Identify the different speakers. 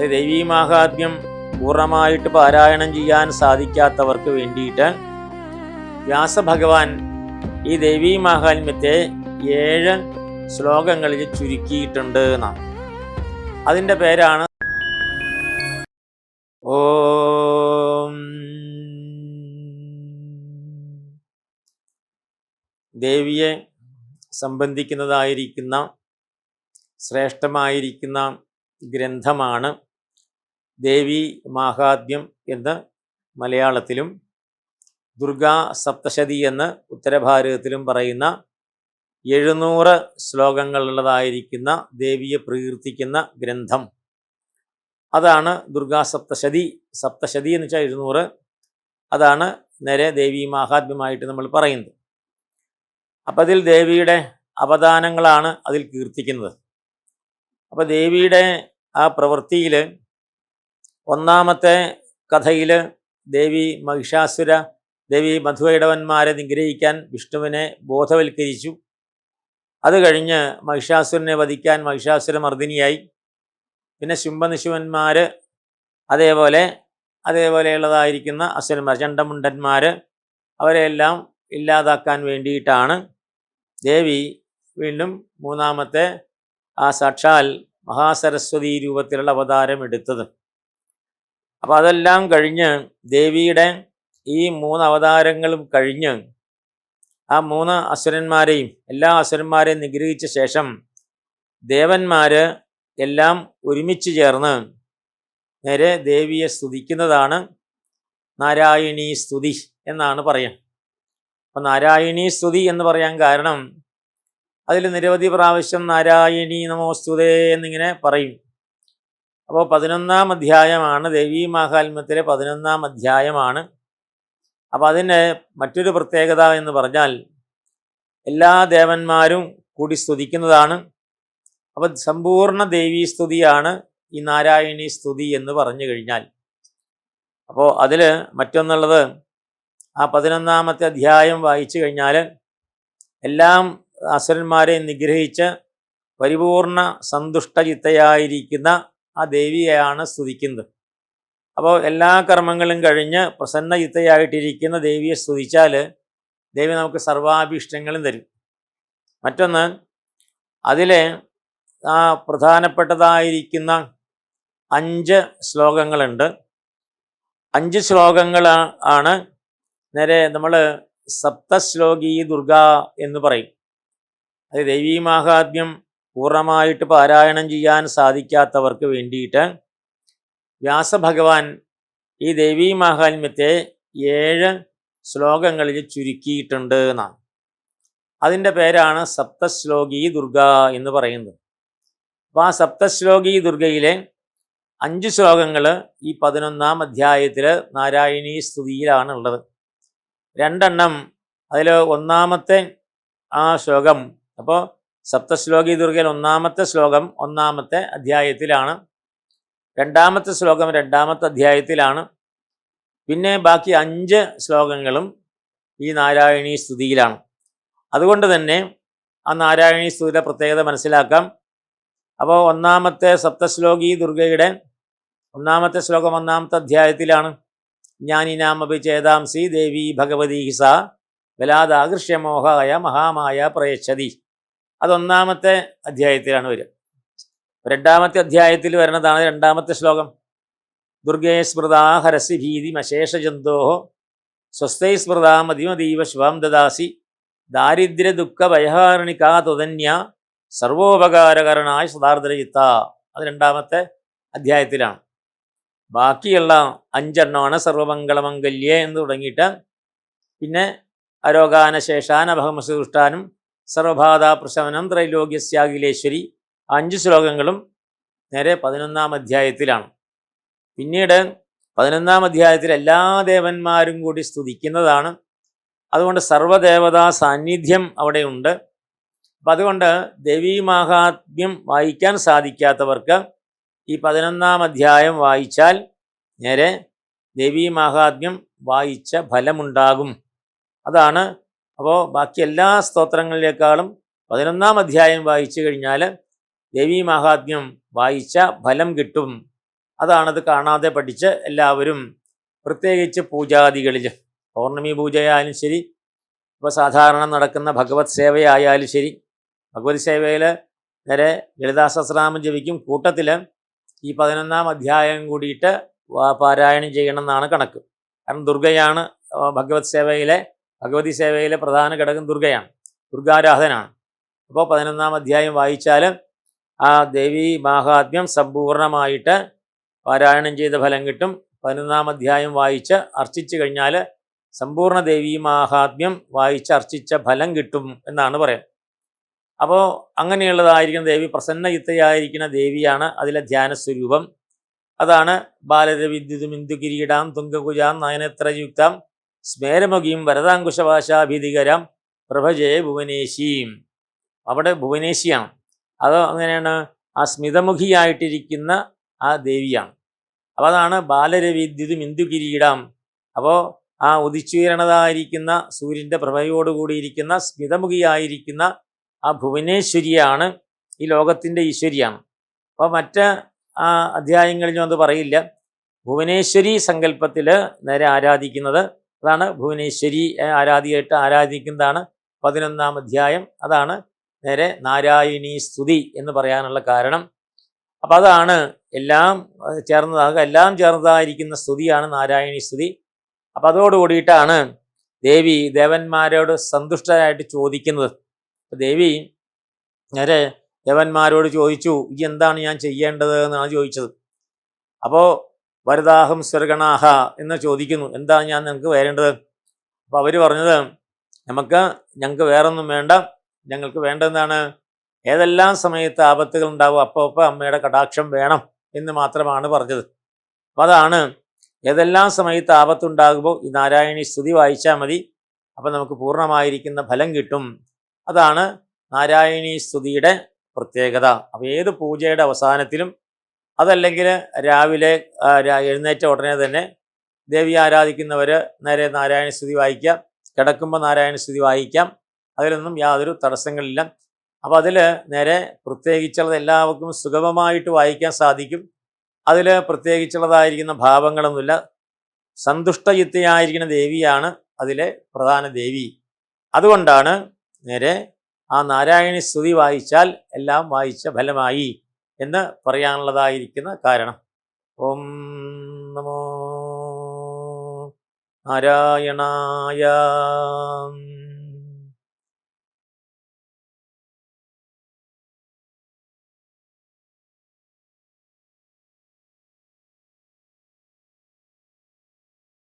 Speaker 1: ദേവീ മാഹാത്മ്യം പൂർണ്ണമായിട്ട് പാരായണം ചെയ്യാൻ സാധിക്കാത്തവർക്ക് വേണ്ടിയിട്ട് വ്യാസഭഗവാൻ ഈ ദേവീ മാഹാത്മ്യത്തെ 7 ശ്ലോകങ്ങളിൽ ചുരുക്കിയിട്ടുണ്ട് എന്നാണ്. അതിൻ്റെ പേരാണ് ഓം. ദേവിയെ സംബന്ധിക്കുന്നതായിരിക്കുന്ന ശ്രേഷ്ഠമായിരിക്കുന്ന ഗ്രന്ഥമാണ് ദേവി മാഹാത്മ്യം എന്ന് മലയാളത്തിലും ദുർഗാ സപ്തശതി എന്ന് ഉത്തരഭാരതത്തിലും പറയുന്ന 700 ശ്ലോകങ്ങളുള്ളതായിരിക്കുന്ന ദേവിയെ പ്രകീർത്തിക്കുന്ന ഗ്രന്ഥം. അതാണ് ദുർഗാ സപ്തശതി. സപ്തശതി എന്ന് വെച്ചാൽ 700. അതാണ് നേരെ ദേവി മാഹാത്മ്യമായിട്ട് നമ്മൾ പറയുന്നത്. അപ്പം അതിൽ ദേവിയുടെ അവദാനങ്ങളാണ് അതിൽ കീർത്തിക്കുന്നത്. അപ്പോൾ ദേവിയുടെ ആ പ്രവൃത്തിയിൽ ഒന്നാമത്തെ കഥയിൽ ദേവി മധുവൈടവന്മാരെ നിഗ്രഹിക്കാൻ വിഷ്ണുവിനെ ബോധവൽക്കരിച്ചു. അത് കഴിഞ്ഞ് മഹിഷാസുരനെ വധിക്കാൻ മഹിഷാസുരമർദ്ദിനിയായി. പിന്നെ ശുംഭനിശുവന്മാർ അതേപോലെയുള്ളതായിരിക്കുന്ന അസുരന്മാർ ചണ്ടമുണ്ടന്മാർ അവരെയെല്ലാം ഇല്ലാതാക്കാൻ വേണ്ടിയിട്ടാണ് ദേവി വീണ്ടും മൂന്നാമത്തെ ആ സാക്ഷാൽ മഹാസരസ്വതി രൂപത്തിലുള്ള അവതാരം എടുത്തത്. അപ്പോൾ അതെല്ലാം കഴിഞ്ഞ് ദേവിയുടെ ഈ 3 അവതാരങ്ങളും കഴിഞ്ഞ് ആ 3 അസുരന്മാരെയും എല്ലാ അസുരന്മാരെയും നിഗ്രഹിച്ച ശേഷം ദേവന്മാർ എല്ലാം ഒരുമിച്ച് ചേർന്ന് നേരെ ദേവിയെ സ്തുതിക്കുന്നതാണ് നാരായണീ സ്തുതി എന്നാണ് പറയാം. അപ്പം നാരായണീ സ്തുതി എന്ന് പറയാൻ കാരണം അതിൽ നിരവധി പ്രാവശ്യം നാരായണീ നമോസ്തുതേ എന്നിങ്ങനെ പറയും. അപ്പോൾ 11-ാം അധ്യായമാണ് ദേവീ മാഹാത്മ്യത്തിലെ 11-ാം അധ്യായമാണ്. അപ്പോൾ അതിന് മറ്റൊരു പ്രത്യേകത എന്ന് പറഞ്ഞാൽ എല്ലാ ദേവന്മാരും കൂടി സ്തുതിക്കുന്നതാണ്. അപ്പോൾ സമ്പൂർണ്ണ ദേവീ സ്തുതിയാണ് ഈ നാരായണീ സ്തുതി എന്ന് പറഞ്ഞു കഴിഞ്ഞാൽ. അപ്പോൾ അതിൽ മറ്റൊന്നുള്ളത് ആ 11-ാമത്തെ അധ്യായം വായിച്ചു കഴിഞ്ഞാൽ എല്ലാം അസുരന്മാരെ നിഗ്രഹിച്ച് പരിപൂർണ സന്തുഷ്ടചിത്തയായിരിക്കുന്ന ആ ദേവിയെയാണ് സ്തുതിക്കുന്നത്. അപ്പോൾ എല്ലാ കർമ്മങ്ങളും കഴിഞ്ഞ് പ്രസന്നചിത്തയായിട്ടിരിക്കുന്ന ദേവിയെ സ്തുതിച്ചാൽ ദേവി നമുക്ക് സർവാഭീഷ്ടങ്ങളും തരും. മറ്റൊന്ന് അതിലെ ആ പ്രധാനപ്പെട്ടതായിരിക്കുന്ന 5 ശ്ലോകങ്ങളുണ്ട്. 5 ശ്ലോകങ്ങൾ ആണ് നേരെ നമ്മൾ സപ്തശ്ലോകീ ദുർഗ എന്ന് പറയും. അത് ദേവീ മാഹാത്മ്യം പൂർണ്ണമായിട്ട് പാരായണം ചെയ്യാൻ സാധിക്കാത്തവർക്ക് വേണ്ടിയിട്ട് വ്യാസഭഗവാൻ ഈ ദേവീ മാഹാത്മ്യത്തെ 7 ശ്ലോകങ്ങളിൽ ചുരുക്കിയിട്ടുണ്ട് എന്നാണ്. അതിൻ്റെ പേരാണ് സപ്തശ്ലോകീ ദുർഗ എന്ന് പറയുന്നത്. അപ്പോൾ ആ സപ്തശ്ലോകീ ദുർഗയിലെ 5 ശ്ലോകങ്ങൾ ഈ 11-ാം അധ്യായത്തിൽ നാരായണീ സ്തുതിയിലാണ് ഉള്ളത്. 2 എണ്ണം അതിൽ 1-ാമത്തെ ആ ശ്ലോകം. അപ്പോൾ സപ്തശ്ലോകീ ദുർഗയിൽ 1-ാമത്തെ ശ്ലോകം 1-ാമത്തെ അധ്യായത്തിലാണ്. 2-ാമത്തെ ശ്ലോകം 2-ാമത്തെ അധ്യായത്തിലാണ്. പിന്നെ ബാക്കി 5 ശ്ലോകങ്ങളും ഈ നാരായണീ സ്തുതിയിലാണ്. അതുകൊണ്ട് തന്നെ ആ നാരായണീ സ്തുതിയുടെ പ്രത്യേകത മനസ്സിലാക്കാം. അപ്പോൾ 1-ാമത്തെ സപ്തശ്ലോകീ ദുർഗയുടെ 1-ാമത്തെ ശ്ലോകം 1-ാമത്തെ അധ്യായത്തിലാണ്. ജ്ഞാനിനാമപി ചേതാംസി ദേവി ഭഗവതി സ ബലാദാകൃഷ്യമോഹായ മഹാമായ പ്രയച്ഛതി. അത് 1-ാമത്തെ അധ്യായത്തിലാണ് വരിക. 2-ാമത്തെ അധ്യായത്തിൽ വരുന്നതാണ് 2-ാമത്തെ ശ്ലോകം. ദുർഗേ സ്മൃതാ ഹരസി ഭീതിമശേഷജന്തോ സ്വസ്ഥൈ സ്മൃതാ മതിമതീവ ശുഭം ദദാസി ദാരിദ്ര്യ ദുഃഖ ഭയഹാരണികാ തുതന്യ സർവോപകാരകരണായ സദാർദ്രചിത്ത. അത് 2-ാമത്തെ അധ്യായത്തിലാണ്. ബാക്കിയുള്ള 5 എണ്ണമാണ് സർവമംഗളമംഗല്യേ എന്ന് തുടങ്ങിയിട്ട് പിന്നെ അരോഗാനശേഷാനഭമസുഷ്ടാനും സർവബാധാ പ്രശമനം ത്രൈലോക്യസ്യാഖിലേശ്വരി 5 ശ്ലോകങ്ങളും നേരെ 11-ാം അധ്യായത്തിലാണ്. പിന്നീട് 11-ാം അധ്യായത്തിൽ എല്ലാ ദേവന്മാരും കൂടി സ്തുതിക്കുന്നതാണ്. അതുകൊണ്ട് സർവദേവതാ സാന്നിധ്യം അവിടെയുണ്ട്. അപ്പം അതുകൊണ്ട് ദേവീ മാഹാത്മ്യം വായിക്കാൻ സാധിക്കാത്തവർക്ക് ഈ 11-ാം അധ്യായം വായിച്ചാൽ നേരെ ദേവീ മാഹാത്മ്യം വായിച്ച ഫലമുണ്ടാകും. അതാണ്. അപ്പോൾ ബാക്കി എല്ലാ സ്തോത്രങ്ങളിലേക്കാളും 11-ാം അധ്യായം വായിച്ചു കഴിഞ്ഞാൽ ദേവീ മാഹാത്മ്യം വായിച്ച ഫലം കിട്ടും. അതാണത് കാണാതെ പഠിച്ച് എല്ലാവരും പ്രത്യേകിച്ച് പൂജാദികളിൽ പൗർണമി പൂജയായാലും ശരി, ഇപ്പോൾ സാധാരണ നടക്കുന്ന ഭഗവത് സേവയായാലും ശരി, ഭഗവത് സേവയിൽ നേരെ ലളിതാ സഹസ്രനാമം ജപിക്കും, കൂട്ടത്തിൽ ഈ 11-ാം അധ്യായം കൂടിയിട്ട് പാരായണം ചെയ്യണം എന്നാണ് കണക്ക്. കാരണം ദുർഗയാണ് ഭഗവതി സേവയിലെ പ്രധാന ഘടകം ദുർഗയാണ്, ദുർഗാരാധനാണ്. അപ്പോൾ 11-ാം അധ്യായം വായിച്ചാൽ ആ ദേവി മാഹാത്മ്യം സമ്പൂർണമായിട്ട് പാരായണം ചെയ്ത ഫലം കിട്ടും. 11-ാം അധ്യായം വായിച്ച് അർച്ചിച്ചു കഴിഞ്ഞാൽ സമ്പൂർണ്ണ ദേവി മാഹാത്മ്യം വായിച്ച് അർച്ചിച്ച ഫലം കിട്ടും എന്നാണ് പറയുന്നത്. അപ്പോൾ അങ്ങനെയുള്ളതായിരിക്കുന്ന ദേവി, പ്രസന്നയുക്തയായിരിക്കുന്ന ദേവിയാണ് അതിലെ ധ്യാനസ്വരൂപം. അതാണ് ബാലരവിദ്യുതുമിന്ദു കിരീടാം തുംഗകുജാം നയനത്രയുക്താം സ്മേരമുഖിയും വരദാങ്കുശഭാഷാഭീതികരം പ്രഭജയ ഭുവനേശിയും. അവിടെ ഭുവനേശിയാണ്. അത് അങ്ങനെയാണ്, ആ സ്മിതമുഖിയായിട്ടിരിക്കുന്ന ആ ദേവിയാണ്. അപ്പോൾ അതാണ് ബാലരവിദ്യുതും ഇന്ദു കിരീടാം. അപ്പോൾ ആ ഉദിച്ചുയരണതായിരിക്കുന്ന സൂര്യൻ്റെ പ്രഭയോടുകൂടിയിരിക്കുന്ന സ്മിതമുഖിയായിരിക്കുന്ന ആ ഭുവനേശ്വരിയാണ് ഈ ലോകത്തിൻ്റെ ഈശ്വരിയാണ്. അപ്പോൾ മറ്റ് അധ്യായങ്ങളിലും അത് പറയില്ല. ഭുവനേശ്വരി സങ്കല്പത്തിൽ നേരെ ആരാധിക്കുന്നത്, അതാണ് ഭുവനേശ്വരി ആരാധിക്കുന്നതാണ് 11-ാം അധ്യായം. അതാണ് നേരെ നാരായണീ സ്തുതി എന്ന് പറയാനുള്ള കാരണം. അപ്പം അതാണ് എല്ലാം ചേർന്നതായിരിക്കുന്ന സ്തുതിയാണ് നാരായണീ സ്തുതി. അപ്പം അതോടുകൂടിയിട്ടാണ് ദേവി ദേവന്മാരോട് സന്തുഷ്ടരായിട്ട് ചോദിക്കുന്നത്. ദേവി നേരെ ദേവന്മാരോട് ചോദിച്ചു, ഈ എന്താണ് ഞാൻ ചെയ്യേണ്ടത് എന്നാണ് ചോദിച്ചത്. അപ്പോൾ വരദാഹം സ്വർഗണാഹ എന്ന് ചോദിക്കുന്നു, എന്താണ് ഞാൻ നിങ്ങൾക്ക് വരേണ്ടത്? അപ്പോൾ അവർ പറഞ്ഞത്, ഞങ്ങൾക്ക് വേറൊന്നും വേണ്ട, ഞങ്ങൾക്ക് വേണ്ടതെന്താണ്, ഏതെല്ലാം സമയത്ത് ആപത്തുകൾ ഉണ്ടാവും അപ്പോൾ അമ്മയുടെ കടാക്ഷം വേണം എന്ന് മാത്രമാണ് പറഞ്ഞത്. അപ്പോൾ അതാണ്, ഏതെല്ലാം സമയത്ത് ആപത്തുണ്ടാകുമ്പോൾ ഈ നാരായണീ സ്തുതി വായിച്ചാൽ മതി, അപ്പം നമുക്ക് പൂർണ്ണമായിരിക്കുന്ന ഫലം കിട്ടും. അതാണ് നാരായണീ സ്തുതിയുടെ പ്രത്യേകത. അപ്പോൾ ഏത് പൂജയുടെ അവസാനത്തിലും, അതല്ലെങ്കിൽ രാവിലെ എഴുന്നേറ്റ ഉടനെ തന്നെ ദേവി ആരാധിക്കുന്നവർ നേരെ നാരായണ സ്തുതി വായിക്കാം, കിടക്കുമ്പോൾ നാരായണ സ്തുതി വായിക്കാം, അതിലൊന്നും യാതൊരു തടസ്സങ്ങളില്ല. അപ്പോൾ അതിൽ നേരെ പ്രത്യേകിച്ചുള്ളത് എല്ലാവർക്കും സുഗമമായിട്ട് വായിക്കാൻ സാധിക്കും. അതിൽ പ്രത്യേകിച്ചുള്ളതായിരിക്കുന്ന ഭാവങ്ങളൊന്നുമില്ല. സന്തുഷ്ടയുക്തയായിരിക്കുന്ന ദേവിയാണ് അതിലെ പ്രധാന ദേവി. അതുകൊണ്ടാണ് നേരെ ആ നാരായണി സ്തുതി വായിച്ചാൽ എല്ലാം വായിച്ച ഫലമായി എന്ന് പറയാനുള്ളതായിരിക്കുന്ന കാരണം. ഓം നമോ നാരായണായ.